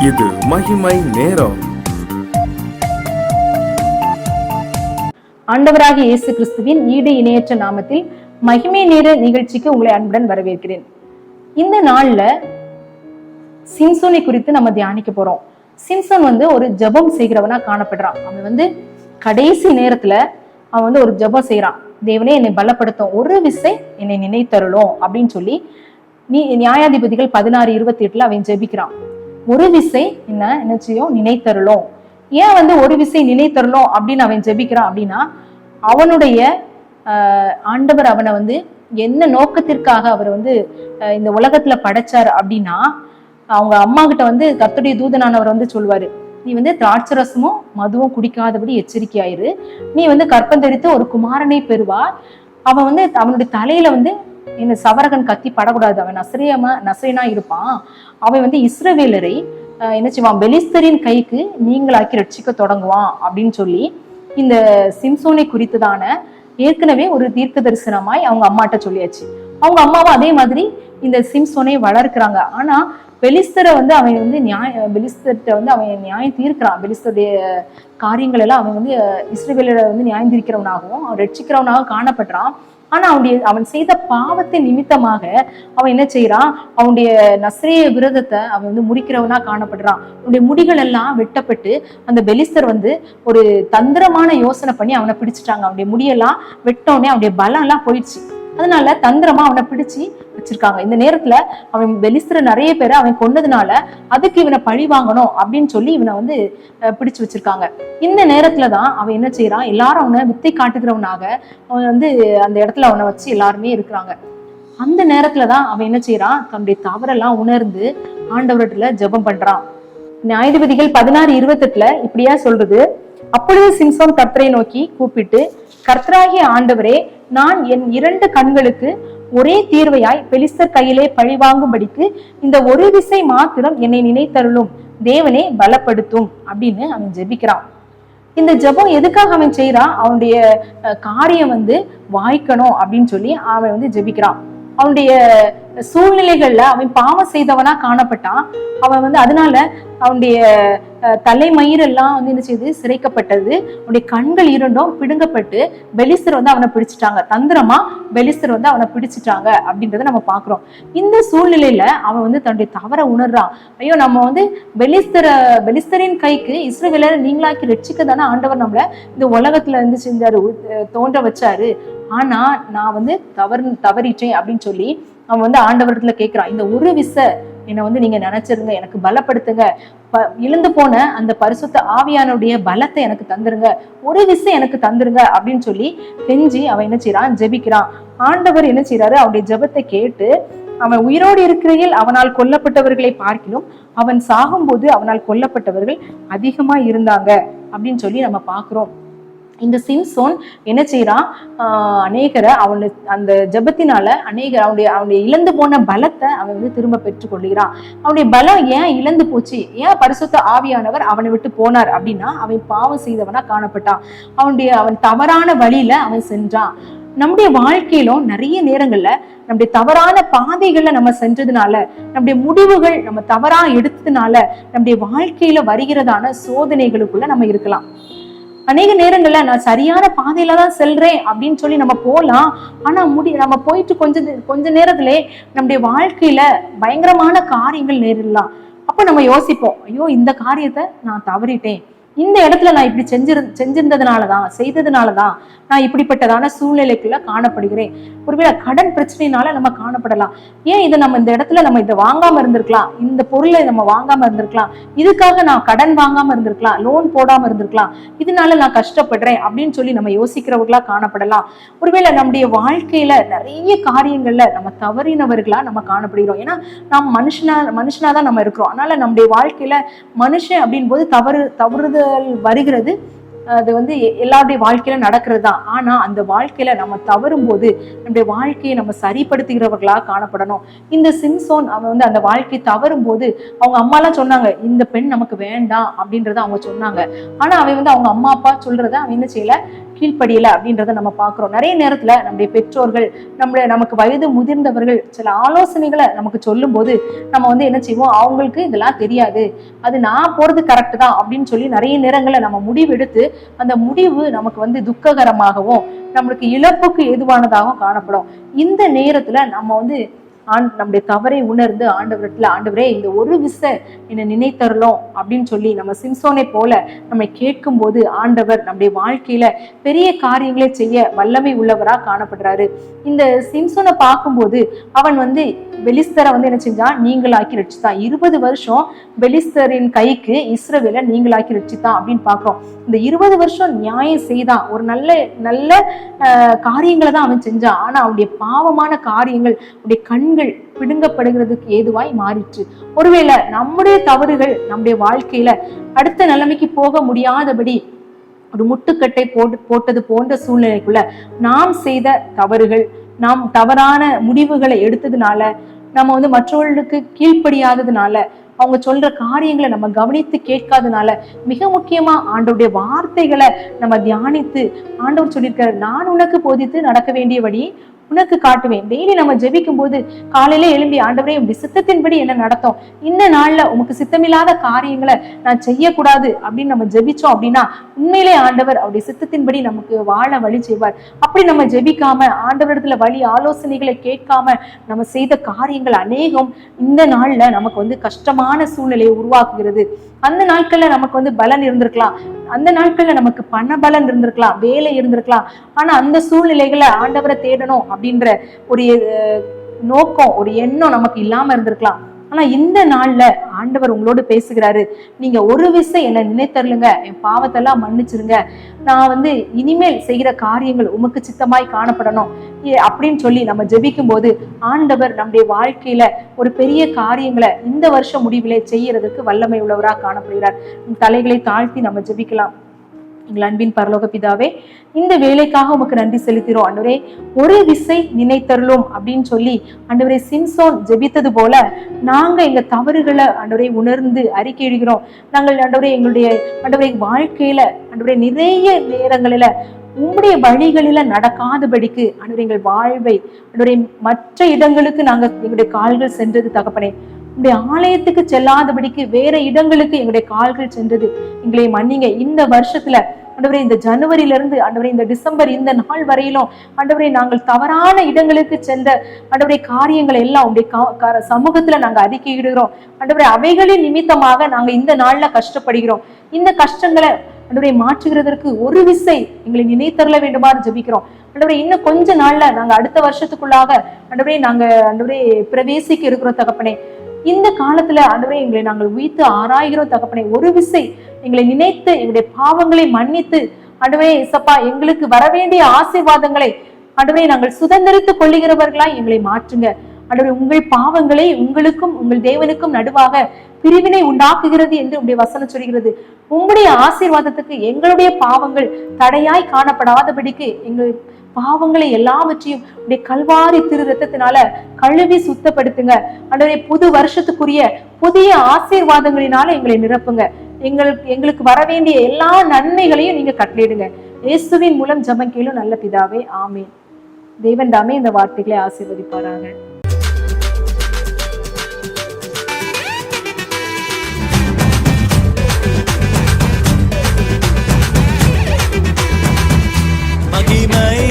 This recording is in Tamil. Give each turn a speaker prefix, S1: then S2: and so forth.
S1: இது மகிமை நேரம்.
S2: ஆண்டவராகிய இயேசு கிறிஸ்துவின் ஈடு இணையற்ற நாமத்தில் மகிமை நேர நிகழ்ச்சிக்கு உங்களை அன்புடன் வரவேற்கிறேன். இந்த நாள்ல சிம்சோனை குறித்து நம்ம தியானிக்க போறோம். சிம்சோன் ஒரு ஜெபம் செய்கிறவனா காணப்படுறான். அவன் கடைசி நேரத்துல அவன் ஒரு ஜெபம் செய்யறான். தேவனே என்னை பலப்படுத்தும், ஒரு விசை என்னை நினைத்தருளும் அப்படின்னு சொல்லி நியாயாதிபதிகள் 16:28 அவன் ஜெபிக்கிறான். ஒரு விசை என்ன செய்யும், நினைத்தருளும். ஏன் ஒரு விசை நினைத்தருளும் அப்படின்னு அவன் ஜெபிக்கிறான் அப்படின்னா, அவனுடைய ஆண்டவர் அவனை என்ன நோக்கத்திற்காக அவர் இந்த உலகத்துல படைச்சாரு அப்படின்னா, அவங்க அம்மா கிட்ட கர்த்தருடைய தூதனானவர் சொல்லுவாரு, நீ திராட்சரசமும் மதுவும் குடிக்காதபடி எச்சரிக்கையாயிரு, நீ கற்பம் தரித்து ஒரு குமாரனை பெறுவா, அவன் அவனுடைய தலையில என்ன சவரகன் கத்தி படக்கூடாது, அவன் நசரேனா இருப்பான், அவன் இஸ்ரவேலரை என்ன செய்வான், பெலிஸ்தரின் கைக்கு நீங்களாக்கி ரட்சிக்க தொடங்குவான் அப்படின்னு சொல்லி இந்த சிம்சோனை குறித்துதான ஏற்கனவே ஒரு தீர்க்க தரிசனமாய் அவங்க அம்மாட்ட சொல்லியாச்சு. அவங்க அம்மாவும் அதே மாதிரி இந்த சிம்சோனை வளர்க்கிறாங்க. ஆனா பெலிஸ்தரை அவன் பெலிஸ்தர்கிட்ட அவன் நியாயம் தீர்க்கிறான். பெலிஸ்தருடைய காரியங்கள் எல்லாம் அவன் இஸ்ரவேலரை நியாயம் தீர்க்கிறவனாகவும் அவன் ரட்சிக்கிறவனாக காணப்படுறான். ஆனா அவன் செய்த பாவத்தின் நிமித்தமாக அவன் என்ன செய்யறான், அவனுடைய நசரேய விரதத்தை அவன் முறிக்கிறவனா காணப்படுறான். அவனுடைய முடிகள் எல்லாம் வெட்டப்பட்டு அந்த பெலிஸ்தர் ஒரு தந்திரமான யோசனை பண்ணி அவனை பிடிச்சிட்டாங்க. அவனுடைய முடியெல்லாம் வெட்டோடனே அவனுடைய பலம் எல்லாம் போயிடுச்சு. அதனால தந்திரமா அவனை பிடிச்சு வச்சிருக்காங்க. இந்த நேரத்துல அவன் பெலிஸ்தர நிறைய பேரை அவன் கொன்னதுனால அதுக்கு இவனை பழி வாங்கணும் அப்படின்னு சொல்லி இவனை பிடிச்சு வச்சிருக்காங்க. இந்த நேரத்துலதான் அவன் என்ன செய்யறான், எல்லாரும் அவனை வித்தை காட்டுகிறவனாக அவன் அந்த இடத்துல அவனை வச்சு எல்லாருமே இருக்கிறாங்க. அந்த நேரத்துலதான் அவன் என்ன செய்யறான், தன்னுடைய தவறெல்லாம் உணர்ந்து ஆண்டவரத்துல ஜெபம் பண்றான். நியாயாதிபதிகள் 16:28 இப்படியா சொல்றது, அப்பொழுது சிம்சோன் கர்த்தரை நோக்கி கூப்பிட்டு, கர்த்தராகிய ஆண்டவரே, நான் என் 2 கண்களுக்கு ஒரே தீர்வையாய் பெலிஸ்தர் கையிலே பழிவாங்கும்படிக்கு இந்த ஒரு விசை மாத்திரம் என்னை நினைத்தருளும், தேவனே பலப்படுத்தும் அப்படின்னு அவன் ஜெபிக்கிறான். இந்த ஜெபம் எதுக்காக அவன் செய்யறான், அவனுடைய காரியம் வாய்க்கணும் அப்படின்னு சொல்லி அவன் ஜெபிக்கிறான். அவனுடைய சூழ்நிலைகள்ல அவன் பாவம் செய்தவனா காணப்பட்டான். அவன் அதனால அவனுடைய தலைமயிரெல்லாம் என்ன செய்து சிரைக்கப்பட்டது, அவனுடைய கண்கள் இரண்டும் பிடுங்கப்பட்டு பெலிஸ்தர் அவனை பிடிச்சிட்டாங்க. தந்திரமா பெலிஸ்தர் அவனை பிடிச்சிட்டாங்க அப்படின்றத நம்ம பாக்குறோம். இந்த சூழ்நிலையில அவன் தன்னுடைய தவற உணர்றான். ஐயோ, நம்ம பெலிஸ்தரின் கைக்கு இஸ்ரவேலரை நீங்களாக்கி ரட்சிக்க தானே ஆண்டவர் நம்மள இந்த உலகத்துல செஞ்சாரு, தோன்ற வச்சாரு. ஆனா நான் தவறிட்டேன் அப்படின்னு சொல்லி அவன் ஆண்டவரத்துல கேட்கிறான். இந்த ஒரு விசை என்னை நீங்க நினைச்சிருங்க, எனக்கு பலப்படுத்துங்க, இழந்து போன அந்த பரிசுத்த ஆவியானுடைய பலத்தை எனக்கு தந்துருங்க, ஒரு விசை எனக்கு தந்துருங்க அப்படின்னு சொல்லி கெஞ்சி அவன் என்ன செய்யறான், ஜெபிக்கிறான். ஆண்டவர் என்ன செய்யறாரு, அவனுடைய ஜெபத்தை கேட்டு அவன் உயிரோடு இருக்கிறையில் அவனால் கொல்லப்பட்டவர்களை பார்க்கிலும் அவன் சாகும்போது அவனால் கொல்லப்பட்டவர்கள் அதிகமா இருந்தாங்க அப்படின்னு சொல்லி நம்ம பாக்குறோம். இந்த சிம்சோன் என்ன செய்யறான், அநேகரை அந்த ஜெபத்தினால அவனுடைய இழந்து போன பலத்தை அவன் திரும்ப பெற்றுக் கொள்கிறான். அவனுடைய பலம் ஏன் இழந்து போச்சு, ஏன் பரிசுத்த ஆவியானவர் அவனை விட்டு போனார் அப்படின்னா, அவன் பாவம் செய்தவனா காணப்பட்டான். அவன் தவறான வழியில அவன் சென்றான். நம்முடைய வாழ்க்கையிலும் நிறைய நேரங்கள்ல நம்முடைய தவறான பாதைகள்ல நம்ம சென்றதுனால, நம்முடைய முடிவுகள் நம்ம தவறா எடுத்ததுனால நம்முடைய வாழ்க்கையில வருகிறதான சோதனைகளுக்குள்ள நம்ம இருக்கலாம். அநேக நேரங்கள்ல நான் சரியான பாதையில தான் செல்றேன் அப்படின்னு சொல்லி நம்ம போலாம். ஆனா நம்ம போயிட்டு கொஞ்ச நேரத்திலே நம்முடைய வாழ்க்கையில பயங்கரமான காரியங்கள் நேரிடலாம். அப்ப நம்ம யோசிப்போம், ஐயோ, இந்த காரியத்தை நான் தவறிட்டேன், இந்த இடத்துல நான் இப்படி செய்ததுனாலதான் நான் இப்படிப்பட்டதான சூழ்நிலைக்குள்ள காணப்படுகிறேன். ஒருவேளை கடன் பிரச்சனைனால நம்ம காணப்படலாம். ஏன் இதை நம்ம இந்த இடத்துல நம்ம இதை வாங்காம இருந்திருக்கலாம், இந்த பொருளை நம்ம வாங்காம இருந்திருக்கலாம், இதுக்காக நான் கடன் வாங்காம இருந்திருக்கலாம், லோன் போடாம இருந்திருக்கலாம், இதனால நான் கஷ்டப்படுறேன் அப்படின்னு சொல்லி நம்ம யோசிக்கிறவர்களா காணப்படலாம். ஒருவேளை நம்முடைய வாழ்க்கையில நிறைய காரியங்கள்ல நம்ம தவறினவர்களா நம்ம காணப்படுகிறோம். ஏன்னா நாம் மனுஷனாதான் நம்ம இருக்கிறோம். அதனால நம்முடைய வாழ்க்கையில மனுஷன் அப்படின் போது தவறுதல் வருகிறது. அது எல்லாருடைய வாழ்க்கையில நடக்கிறது தான். ஆனா அந்த வாழ்க்கையில நம்ம தவறும் போது நம்முடைய வாழ்க்கையை நம்ம சரிப்படுத்துகிறவர்களா காணப்படணும். இந்த சிம்சோன் அவன் அந்த வாழ்க்கை தவறும் போது அவங்க அம்மா எல்லாம் சொன்னாங்க, இந்த பெண் நமக்கு வேண்டாம் அப்படின்றத அவங்க சொன்னாங்க. ஆனா அவன் அவங்க அம்மா அப்பா சொல்றத அவன் என்ன செய்யல, கீழ்ப்படியல அப்படின்றத நம்ம பார்க்கிறோம். நிறைய நேரத்துல நம்முடைய பெற்றோர்கள், நமக்கு வயது முதிர்ந்தவர்கள் சில ஆலோசனைகளை நமக்கு சொல்லும் போது நம்ம வந்து என்ன செய்வோம், அவங்களுக்கு இதெல்லாம் தெரியாது, அது நான் போறது கரெக்ட் தான் அப்படின்னு சொல்லி நிறைய நேரங்கள்ல நம்ம முடிவு எடுத்து அந்த முடிவு நமக்கு வந்து துக்ககரமாகவும் நம்மளுக்கு இழப்புக்கு ஏதுவானதாகவும் காணப்படும். இந்த நேரத்துல நம்ம வந்து நம்முடைய தவறை உணர்ந்து ஆண்டவரத்துல, ஆண்டவரே இந்த ஒரு விசை என்னை நினைத்தரலாம் அப்படின்னு சொல்லி நம்ம சிம்சோனை போல நம்ம கேட்கும் போது ஆண்டவர் நம்முடைய வாழ்க்கையில பெரிய காரியங்களை செய்ய வல்லமை உள்ளவரா காணப்படுறாரு. இந்த சிம்சோனை பார்க்கும்போது அவன் வந்து பெலிஸ்தரை வந்து என்ன செஞ்சான், நீங்களாக்கி ரட்சித்தான். 20 வருஷம் பெலிஸ்தரின் கைக்கு இஸ்ரவேலை நீங்களாக்கி ரட்சித்தான் அப்படின்னு பாக்குறோம். இந்த 20 வருஷம் நியாயம் செய்தான், ஒரு நல்ல நல்ல காரியங்களை தான் அவன் செஞ்சான். ஆனா அவனுடைய பாவமான காரியங்கள் அவனுடைய கண்கள் பிடுங்கப்படுகிறதுக்கு ஏதுவாய் மாறிற்று. ஒருவேளை நம்முடைய தவறுகள் நம்முடைய வாழ்க்கையில அடுத்த நிலைமைக்கு போக முடியாதபடி ஒரு முட்டுக்கட்டை போட்டது போன்ற சூழ்நிலைக்குள்ள நாம் செய்த தவறுகள், நாம் தவறான முடிவுகளை எடுத்ததுனால, நம்ம வந்து மற்றவர்களுக்கு கீழ்ப்படியாததுனால, அவங்க சொல்ற காரியங்களை நம்ம கவனித்து கேட்காதனால, மிக முக்கியமா ஆண்டவருடைய வார்த்தைகளை நம்ம தியானித்து, ஆண்டவர் சொல்லியிருக்காரு, நான் உனக்கு போதித்து நடக்க வேண்டியபடி உனக்கு காட்டுவேன். டெய்லி நம்ம ஜெபிக்கும் போது காலையில எழும்பி, ஆண்டவரே உடைய சித்தத்தின்படி என்ன நடத்தும், இந்த நாள்ல உமக்கு சித்தமில்லாத காரியங்களை நான் செய்யக்கூடாது அப்படின்னு நம்ம ஜெபிச்சோம் அப்படின்னா உண்மையிலே ஆண்டவர் அவருடைய சித்தத்தின்படி நமக்கு வாழ வழி செய்வார். அப்படி நம்ம ஜெபிக்காம, ஆண்டவரிடத்துல வழி ஆலோசனைகளை கேட்காம நம்ம செய்த காரியங்கள் அநேகம் இந்த நாள்ல நமக்கு வந்து கஷ்டமான சூழ்நிலையை உருவாக்குகிறது. அந்த நாட்கள்ல நமக்கு வந்து பலன் இருந்திருக்கலாம், அந்த நாட்கள்ல நமக்கு பண பலன் இருந்திருக்கலாம், வேலை இருந்திருக்கலாம். ஆனா அந்த சூழ்நிலைகளை ஆண்டவரை தேடணும் அப்படின்ற ஒரு நோக்கம், ஒரு எண்ணம் நமக்கு இல்லாம இருந்திருக்கலாம். ஆனா இந்த நாள்ல ஆண்டவர் உங்களோடு பேசுகிறாரு, நீங்க ஒரு விசை என்ன நினைத்தருளுங்க, என் பாவத்தெல்லாம் மன்னிச்சிருங்க, நான் வந்து இனிமேல் செய்கிற காரியங்கள் உமக்கு சித்தமாய் காணப்படணும் அப்படின்னு சொல்லி நம்ம ஜெபிக்கும் போது ஆண்டவர் நம்முடைய வாழ்க்கையில ஒரு பெரிய காரியங்களை இந்த வருஷம் முடிவிலே செய்யறதுக்கு வல்லமை உள்ளவராக காணப்படுகிறார். தலைகளை தாழ்த்தி நம்ம ஜெபிக்கலாம். எங்கள் அன்பின் பரலோக பிதாவே, இந்த வேலைக்காக உமக்கு நன்றி செலுத்திறோம். ஆண்டவரே, ஒரு விசை நினைத்தருளும் அப்படின்னு சொல்லி ஆண்டவரே சிம்சோன் ஜெபித்தது போல நாங்க எங்க தவறுகளை ஆண்டவரே உணர்ந்து அறிக்கையிடுகிறோம். நாங்கள் ஆண்டவரே எங்களுடைய ஆண்டவரே வாழ்க்கையில ஆண்டவரே நிறைய நேரங்களில உங்களுடைய வழிகளில நடக்காதபடிக்கு ஆண்டவரே எங்கள் வாழ்வை ஆண்டவரே மற்ற இடங்களுக்கு நாங்க எங்களுடைய கால்கள் சென்றது தகப்பனே, உங்களுடைய ஆலயத்துக்கு செல்லாதபடிக்கு வேற இடங்களுக்கு எங்களுடைய கால்கள் சென்றது எங்களை மன்னிங்க. இந்த வருஷத்துல ஆண்டவரே, இந்த ஜனவரியில இருந்து ஆண்டவரே இந்த டிசம்பர் இந்த நாள் வரையிலும் ஆண்டவரே நாங்கள் தவறான இடங்களுக்கு சென்ற ஆண்டவரே காரியங்களை எல்லாம் உங்களுடைய சமூகத்துல நாங்க அறிக்கையிடுகிறோம். ஆண்டவரே, அவைகளின் நிமித்தமாக நாங்க இந்த நாள்ல கஷ்டப்படுகிறோம். இந்த கஷ்டங்களை ஆண்டவரை மாற்றுகிறதற்கு ஒரு விசை எங்களை நினைத்தருள வேண்டுமாறு ஜெபிக்கிறோம். ஆண்டவரே, இன்னும் கொஞ்ச நாள்ல நாங்க அடுத்த வருஷத்துக்குள்ளாக ஆண்டவரே நாங்க ஆண்டவரே பிரவேசிக்க இருக்கிறோம் தகப்பனே. இந்த காலத்துல ஆண்டவரே எங்களை நாங்கள் உயிர்த்து ஆராய்கிறோம் தகப்பனே. ஒரு விசை எங்களை நினைத்து எங்களுடைய பாவங்களை மன்னித்து ஆண்டவரே இசப்பா எங்களுக்கு வரவேண்டிய ஆசீர்வாதங்களை ஆண்டவரே நாங்கள் சுதந்திரித்துக் கொள்ளுகிறவர்களாய் எங்களை மாற்றுங்க. ஆண்டவரே, உங்கள் பாவங்களை உங்களுக்கும் உங்கள் தேவனுக்கும் நடுவாக பிரிவினை உண்டாக்குகிறது என்று உங்களுடைய வசனம் சொல்கிறது. உங்களுடைய ஆசீர்வாதத்துக்கு எங்களுடைய பாவங்கள் தடையாய் காணப்படாதபடிக்கு எங்கள் பாவங்களை எல்லாவற்றையும் உடைய கல்வாரி திரு ரத்தத்தினால கழுவி சுத்தப்படுத்துங்க. ஆண்டவரே, புது வருஷத்துக்குரிய புதிய ஆசீர்வாதங்களினால எங்களை நிரப்புங்க. எங்களுக்கு வர வேண்டிய எல்லா நன்மைகளையும் நீங்க கட்டளையிடுங்க. இயேசுவின் மூலம் ஜெபம் கேளும் நல்ல பிதாவே, ஆமீன். தேவன் தாமே இந்த வார்த்தைகளை ஆசீர்வதிப்பாராக. மகிமை